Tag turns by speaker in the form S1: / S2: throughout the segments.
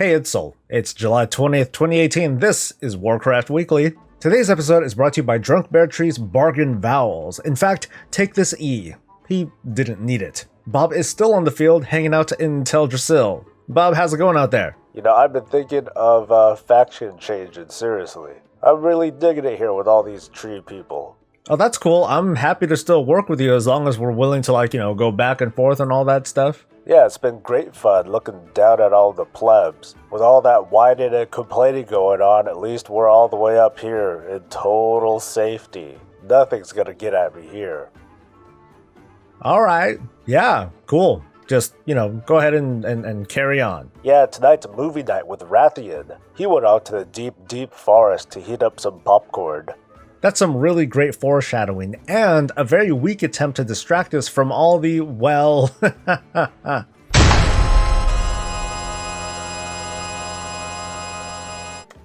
S1: Hey, it's Sol. It's July 20th, 2018. This is Warcraft Weekly. Today's episode is brought to you by Drunk Bear Tree's Bargain Vowels. In fact, take this E. He didn't need it. Bob is still on the field, hanging out in Teldrassil. Bob, how's it going out there?
S2: You know, I've been thinking of faction changing, seriously. I'm really digging it here with all these tree people.
S1: Oh, that's cool. I'm happy to still work with you as long as we're willing to, go back and forth and all that stuff.
S2: Yeah, it's been great fun looking down at all the plebs. With all that whining and complaining going on, at least we're all the way up here in total safety. Nothing's gonna get at me here.
S1: Alright. Yeah, cool. Just, go ahead and carry on.
S2: Yeah, tonight's movie night with Rathian. He went out to the deep forest to heat up some popcorn.
S1: That's some really great foreshadowing, and a very weak attempt to distract us from all the,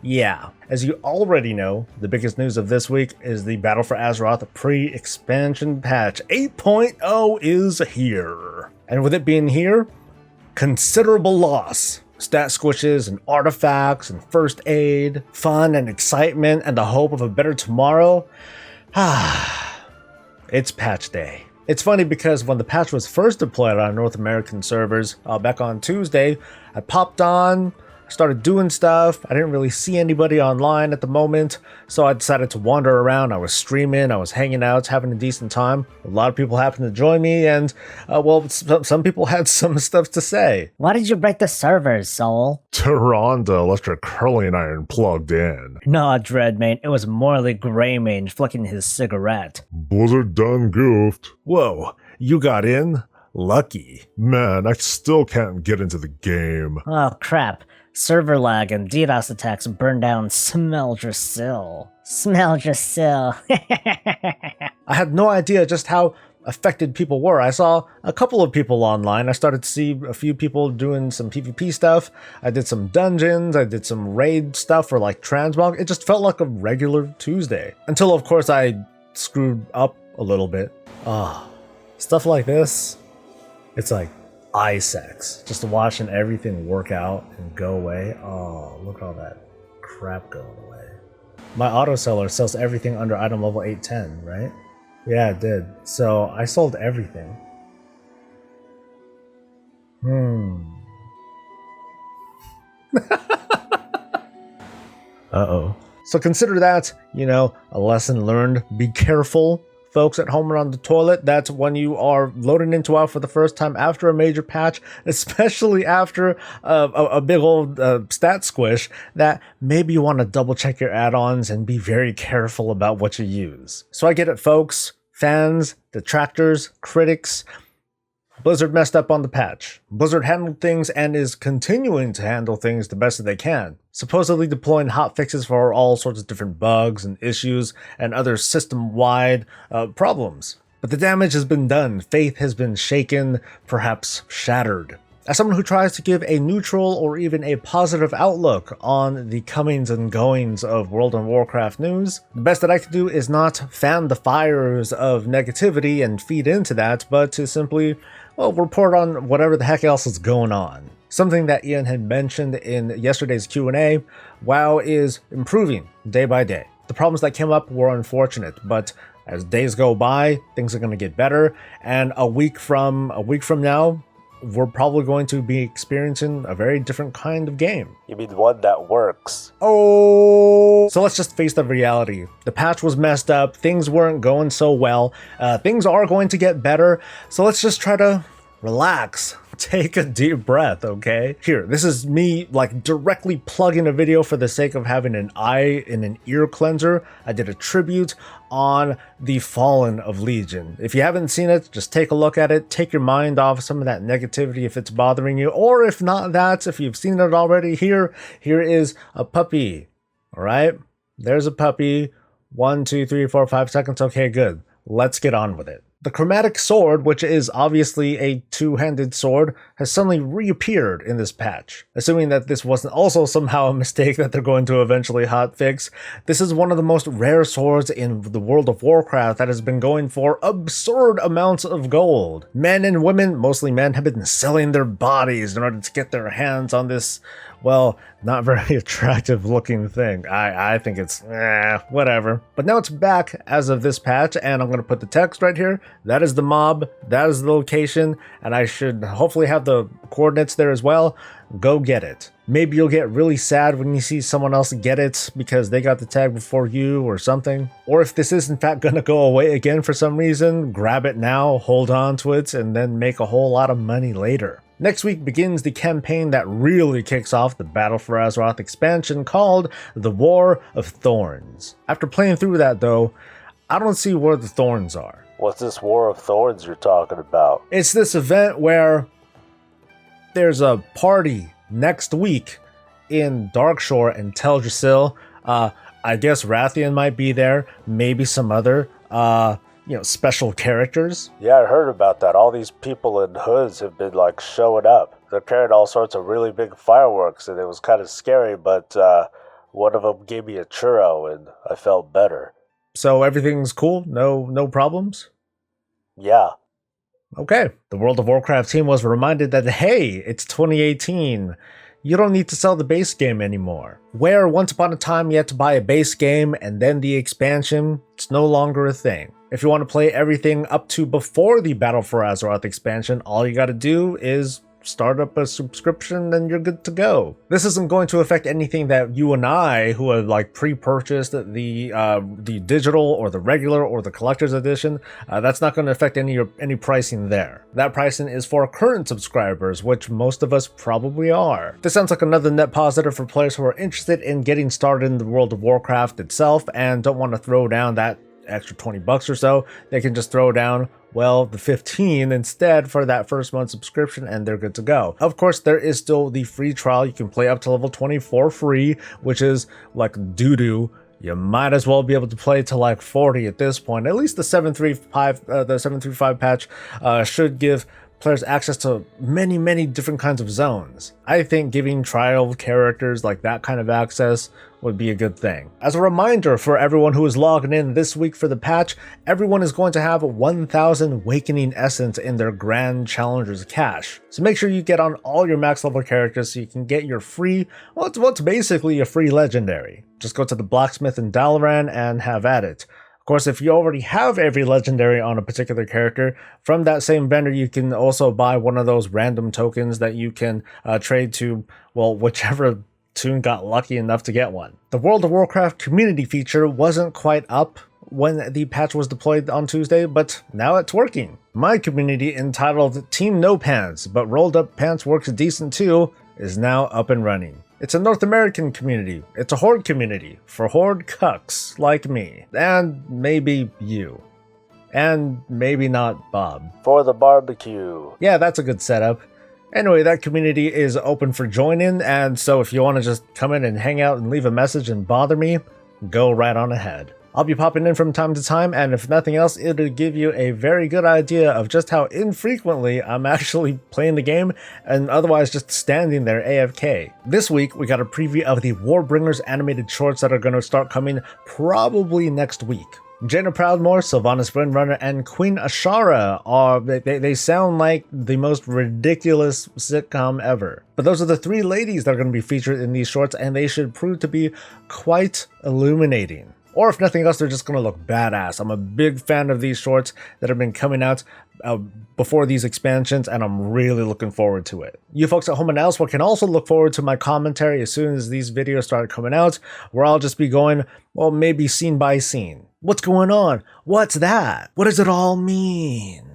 S1: yeah. As you already know, the biggest news of this week is the Battle for Azeroth pre-expansion patch 8.0 is here. And with it being here, considerable loss. Stat squishes and artifacts and first aid, fun and excitement and the hope of a better tomorrow. It's patch day. It's funny because when the patch was first deployed on North American servers back on Tuesday, I popped on, started doing stuff. I didn't really see anybody online at the moment, so I decided to wander around. I was streaming, I was hanging out, having a decent time. A lot of people happened to join me, and, some people had some stuff to say.
S3: Why did you break the servers, Sol?
S4: Tyrande left her curling iron plugged in.
S3: Nah, Dreadmane, it was Morley Greymane flicking his cigarette.
S4: Blizzard done goofed.
S1: Whoa, you got in? Lucky.
S4: Man, I still can't get into the game.
S3: Oh, crap. Server lag and DDoS attacks burned down Smeldrassil. Smeldrassil.
S1: I had no idea just how affected people were. I saw a couple of people online. I started to see a few people doing some PvP stuff. I did some dungeons. I did some raid stuff for transmog. It just felt like a regular Tuesday. Until, of course, I screwed up a little bit. Stuff like this, it's like eye sex. Just watching everything work out and go away. Oh, look at all that crap going away. My auto seller sells everything under item level 810, right? Yeah, it did. So I sold everything. Uh-oh. So consider that, a lesson learned. Be careful, folks at home around the toilet. That's when you are loading into WoW for the first time after a major patch, especially after a big old stat squish, that maybe you want to double check your add-ons and be very careful about what you use. So I get it, folks, fans, detractors, critics. Blizzard messed up on the patch. Blizzard handled things and is continuing to handle things the best that they can, supposedly deploying hotfixes for all sorts of different bugs and issues and other system-wide problems. But the damage has been done. Faith has been shaken, perhaps shattered. As someone who tries to give a neutral or even a positive outlook on the comings and goings of World of Warcraft news, the best that I can do is not fan the fires of negativity and feed into that, but to simply, report on whatever the heck else is going on. Something that Ian had mentioned in yesterday's Q&A, WoW is improving day by day. The problems that came up were unfortunate, but as days go by, things are going to get better, and a week from now, we're probably going to be experiencing a very different kind of game.
S2: You mean one that works?
S1: Oh! So let's just face the reality. The patch was messed up, things weren't going so well, things are going to get better, so let's just try to relax. Take a deep breath, okay? Here, this is me directly plugging a video for the sake of having an eye and an ear cleanser. I did a tribute on the Fallen of Legion. If you haven't seen it, just take a look at it. Take your mind off some of that negativity if it's bothering you, or if not that, if you've seen it already, here is a puppy, all right? There's a puppy. 1, 2, 3, 4, 5 seconds. Okay, good. Let's get on with it. The Chromatic Sword, which is obviously a two-handed sword, has suddenly reappeared in this patch. Assuming that this wasn't also somehow a mistake that they're going to eventually hotfix, this is one of the most rare swords in the World of Warcraft that has been going for absurd amounts of gold. Men and women, mostly men, have been selling their bodies in order to get their hands on this well, not very attractive looking thing. I think it's whatever. But now it's back as of this patch, and I'm going to put the text right here. That is the mob, that is the location, and I should hopefully have the coordinates there as well. Go get it. Maybe you'll get really sad when you see someone else get it because they got the tag before you or something. Or if this is in fact going to go away again for some reason, grab it now, hold on to it, and then make a whole lot of money later. Next week begins the campaign that really kicks off the Battle for Azeroth expansion called the War of Thorns. After playing through that though, I don't see where the Thorns are.
S2: What's this War of Thorns you're talking about?
S1: It's this event where there's a party next week in Darkshore and Teldrassil. I guess Rathian might be there, maybe some other special characters.
S2: Yeah, I heard about that. All these people in hoods have been like showing up. They're carrying all sorts of really big fireworks, and it was kind of scary, but one of them gave me a churro and I felt better.
S1: So everything's cool? No problems?
S2: Yeah.
S1: Okay. The World of Warcraft team was reminded that, hey, it's 2018. You don't need to sell the base game anymore. Where once upon a time you had to buy a base game and then the expansion, it's no longer a thing. If you want to play everything up to before the Battle for Azeroth expansion, all you gotta do is start up a subscription and you're good to go. This isn't going to affect anything that you and I, who have like pre-purchased the digital or the regular or the collector's edition, that's not going to affect any pricing there. That pricing is for current subscribers, which most of us probably are. This sounds like another net positive for players who are interested in getting started in the World of Warcraft itself and don't want to throw down that extra $20 or so. They can just throw down, well, the 15 instead for that first month subscription, and they're good to go. Of course, there is still the free trial. You can play up to level 20 for free, which is like doo-doo. You might as well be able to play to like 40 at this point. At least the 735 patch should give players access to many different kinds of zones. I think giving trial characters like that kind of access would be a good thing. As a reminder for everyone who is logging in this week for the patch, everyone is going to have 1,000 Awakening Essence in their Grand Challengers cache. So make sure you get on all your max level characters so you can get your free, well, it's what's basically a free legendary. Just go to the blacksmith in Dalaran and have at it. Of course, if you already have every legendary on a particular character, from that same vendor you can also buy one of those random tokens that you can trade to, well, whichever toon got lucky enough to get one. The World of Warcraft community feature wasn't quite up when the patch was deployed on Tuesday, but now it's working. My community, entitled Team No Pants, but Rolled Up Pants Works Decent Too, is now up and running. It's a North American community. It's a Horde community for Horde cucks like me. And maybe you. And maybe not Bob.
S2: For the barbecue.
S1: Yeah, that's a good setup. Anyway, that community is open for joining, and so if you want to just come in and hang out and leave a message and bother me, go right on ahead. I'll be popping in from time to time, and if nothing else, it'll give you a very good idea of just how infrequently I'm actually playing the game and otherwise just standing there AFK. This week, we got a preview of the Warbringers animated shorts that are going to start coming probably next week. Jaina Proudmoore, Sylvanas Windrunner, and Queen Ashara they sound like the most ridiculous sitcom ever. But those are the three ladies that are going to be featured in these shorts, and they should prove to be quite illuminating. Or if nothing else, they're just going to look badass. I'm a big fan of these shorts that have been coming out before these expansions, and I'm really looking forward to it. You folks at home and elsewhere can also look forward to my commentary as soon as these videos start coming out, where I'll just be going, well, maybe scene by scene. What's going on? What's that? What does it all mean?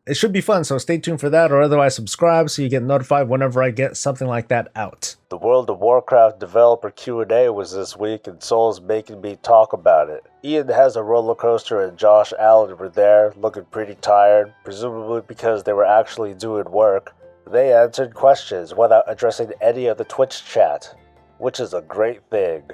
S1: It should be fun, so stay tuned for that, or otherwise subscribe so you get notified whenever I get something like that out.
S2: The World of Warcraft developer Q&A was this week, and Soul's making me talk about it. Ian has a roller coaster, and Josh Allen were there, looking pretty tired, presumably because they were actually doing work. They answered questions without addressing any of the Twitch chat, which is a great thing.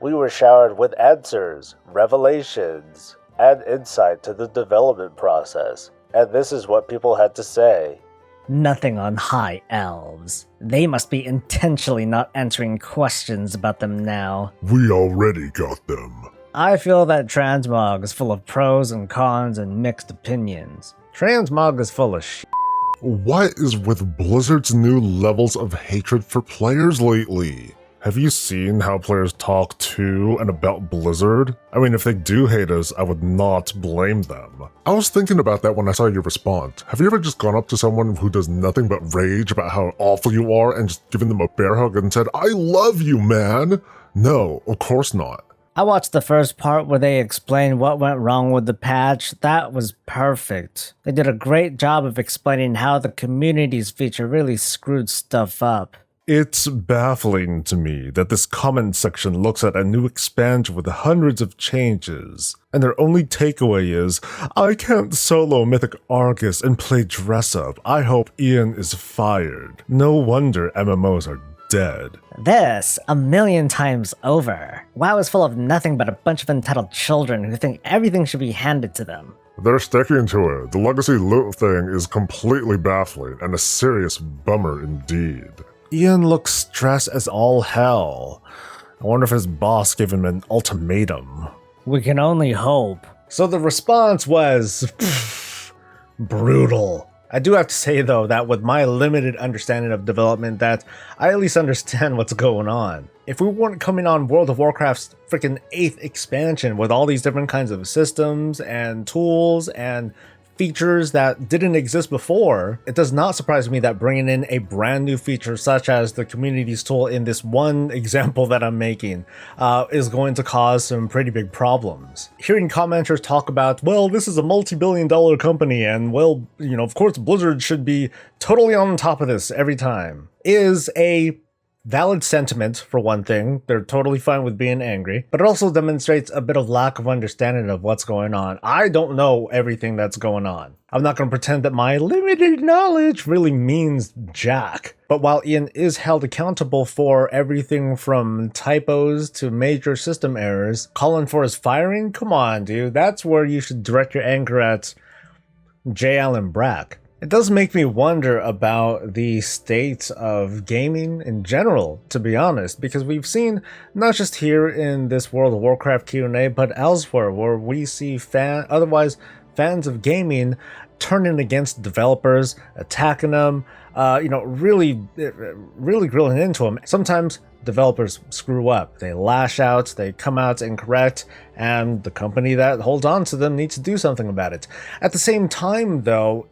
S2: We were showered with answers, revelations, and insight to the development process. And this is what people had to say.
S3: Nothing on high elves. They must be intentionally not answering questions about them now.
S4: We already got them.
S3: I feel that Transmog is full of pros and cons and mixed opinions.
S1: Transmog is full of shit.
S4: What is with Blizzard's new levels of hatred for players lately? Have you seen how players talk to and about Blizzard? I mean, if they do hate us, I would not blame them. I was thinking about that when I saw your response. Have you ever just gone up to someone who does nothing but rage about how awful you are and just given them a bear hug and said, "I love you, man"? No, of course not.
S3: I watched the first part where they explained what went wrong with the patch. That was perfect. They did a great job of explaining how the communities feature really screwed stuff up.
S4: It's baffling to me that this comment section looks at a new expansion with hundreds of changes, and their only takeaway is, "I can't solo Mythic Argus and play dress-up. I hope Ian is fired." No wonder MMOs are dead.
S3: This, 1,000,000 times over. WoW is full of nothing but a bunch of entitled children who think everything should be handed to them.
S4: They're sticking to it. The legacy loot thing is completely baffling and a serious bummer indeed.
S1: Ian looks stressed as all hell. I wonder if his boss gave him an ultimatum.
S3: We can only hope.
S1: So the response was brutal. I do have to say, though, that with my limited understanding of development, that I at least understand what's going on. If we weren't coming on World of Warcraft's freaking 8th expansion with all these different kinds of systems and tools and features that didn't exist before, it does not surprise me that bringing in a brand new feature such as the communities tool in this one example that I'm making is going to cause some pretty big problems. Hearing commenters talk about, well, this is a multi-billion-dollar company and, well, you know, of course Blizzard should be totally on top of this every time, is a valid sentiment, for one thing. They're totally fine with being angry, but it also demonstrates a bit of lack of understanding of what's going on. I don't know everything that's going on. I'm not going to pretend that my limited knowledge really means jack. But while Ian is held accountable for everything from typos to major system errors, calling for his firing? Come on, dude. That's where you should direct your anger at J. Allen Brack. It does make me wonder about the state of gaming in general, to be honest, because we've seen, not just here in this World of Warcraft Q&A, but elsewhere, where we see otherwise fans of gaming turning against developers, attacking them, really grilling into them. Sometimes developers screw up. They lash out, they come out incorrect, and the company that holds on to them needs to do something about it. At the same time, though,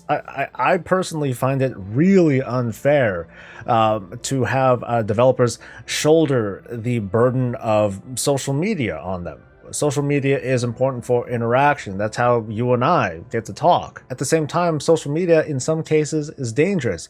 S1: I personally find it really unfair to have developers shoulder the burden of social media on them. Social media is important for interaction. That's how you and I get to talk. At the same time, social media in some cases is dangerous.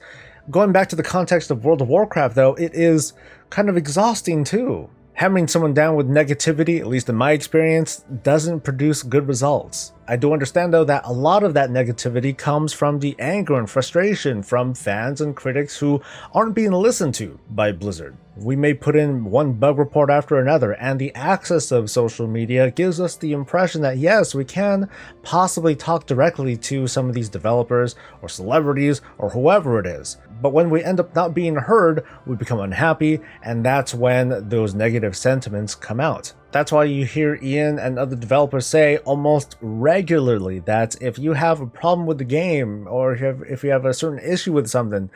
S1: Going back to the context of World of Warcraft, though, it is kind of exhausting too. Hammering someone down with negativity, at least in my experience, doesn't produce good results. I do understand, though, that a lot of that negativity comes from the anger and frustration from fans and critics who aren't being listened to by Blizzard. We may put in one bug report after another, and the access of social media gives us the impression that yes, we can possibly talk directly to some of these developers or celebrities or whoever it is. But when we end up not being heard, we become unhappy, and that's when those negative sentiments come out. That's why you hear Ian and other developers say almost regularly that if you have a problem with the game, or if you have a certain issue with something,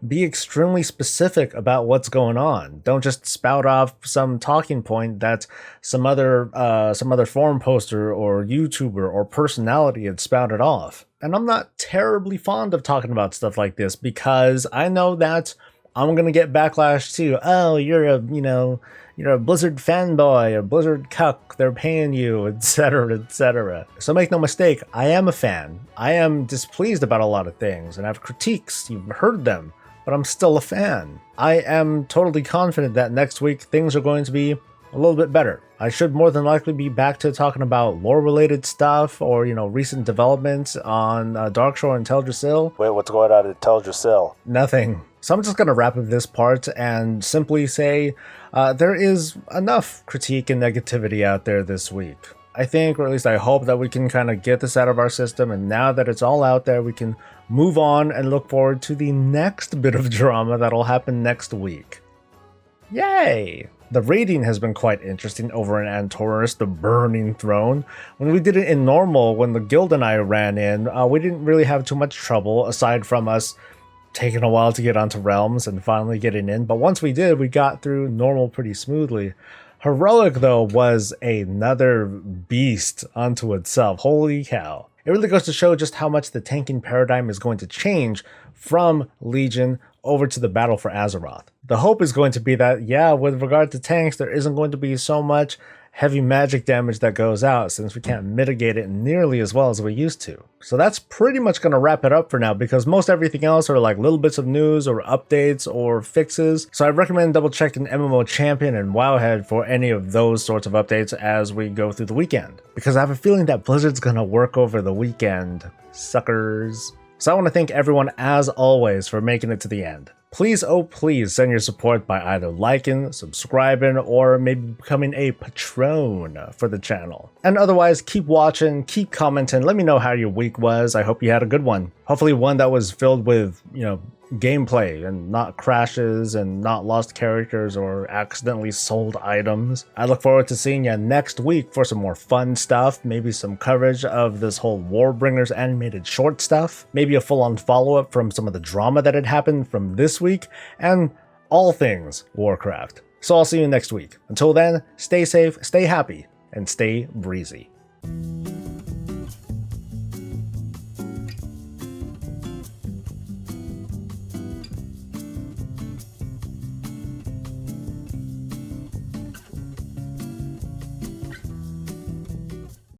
S1: be extremely specific about what's going on. Don't just spout off some talking point that some other forum poster or YouTuber or personality had spouted off. And I'm not terribly fond of talking about stuff like this because I know that I'm gonna get backlash too. Oh, you're a Blizzard fanboy, a Blizzard cuck, they're paying you, etc., etc. So make no mistake, I am a fan. I am displeased about a lot of things, and I have critiques, you've heard them, but I'm still a fan. I am totally confident that next week things are going to be a little bit better. I should more than likely be back to talking about lore-related stuff or, recent developments on Darkshore and Teldrassil.
S2: Wait, what's going on in Teldrassil?
S1: Nothing. So I'm just going to wrap up this part and simply say there is enough critique and negativity out there this week. I think, or at least I hope, that we can kind of get this out of our system, and now that it's all out there, we can move on and look forward to the next bit of drama that'll happen next week. Yay! The raiding has been quite interesting over in Antorus, the Burning Throne. When we did it in normal, when the guild and I ran in, we didn't really have too much trouble, aside from us taking a while to get onto realms and finally getting in. But once we did, we got through normal pretty smoothly. Heroic, though, was another beast unto itself. Holy cow. It really goes to show just how much the tanking paradigm is going to change from Legion over to the battle for Azeroth. The hope is going to be that, yeah, with regard to tanks, there isn't going to be so much heavy magic damage that goes out, since we can't mitigate it nearly as well as we used to. So that's pretty much going to wrap it up for now, because most everything else are like little bits of news or updates or fixes. So I recommend double checking MMO Champion and Wowhead for any of those sorts of updates as we go through the weekend, because I have a feeling that Blizzard's going to work over the weekend. Suckers. So I want to thank everyone, as always, for making it to the end. Please, oh please, send your support by either liking, subscribing, or maybe becoming a patron for the channel. And otherwise, keep watching, keep commenting, let me know how your week was. I hope you had a good one. Hopefully one that was filled with, gameplay and not crashes and not lost characters or accidentally sold items. I look forward to seeing you next week for some more fun stuff, maybe some coverage of this whole Warbringers animated short stuff, maybe a full-on follow-up from some of the drama that had happened from this week, and all things Warcraft. So I'll see you next week. Until then, stay safe, stay happy, and stay breezy.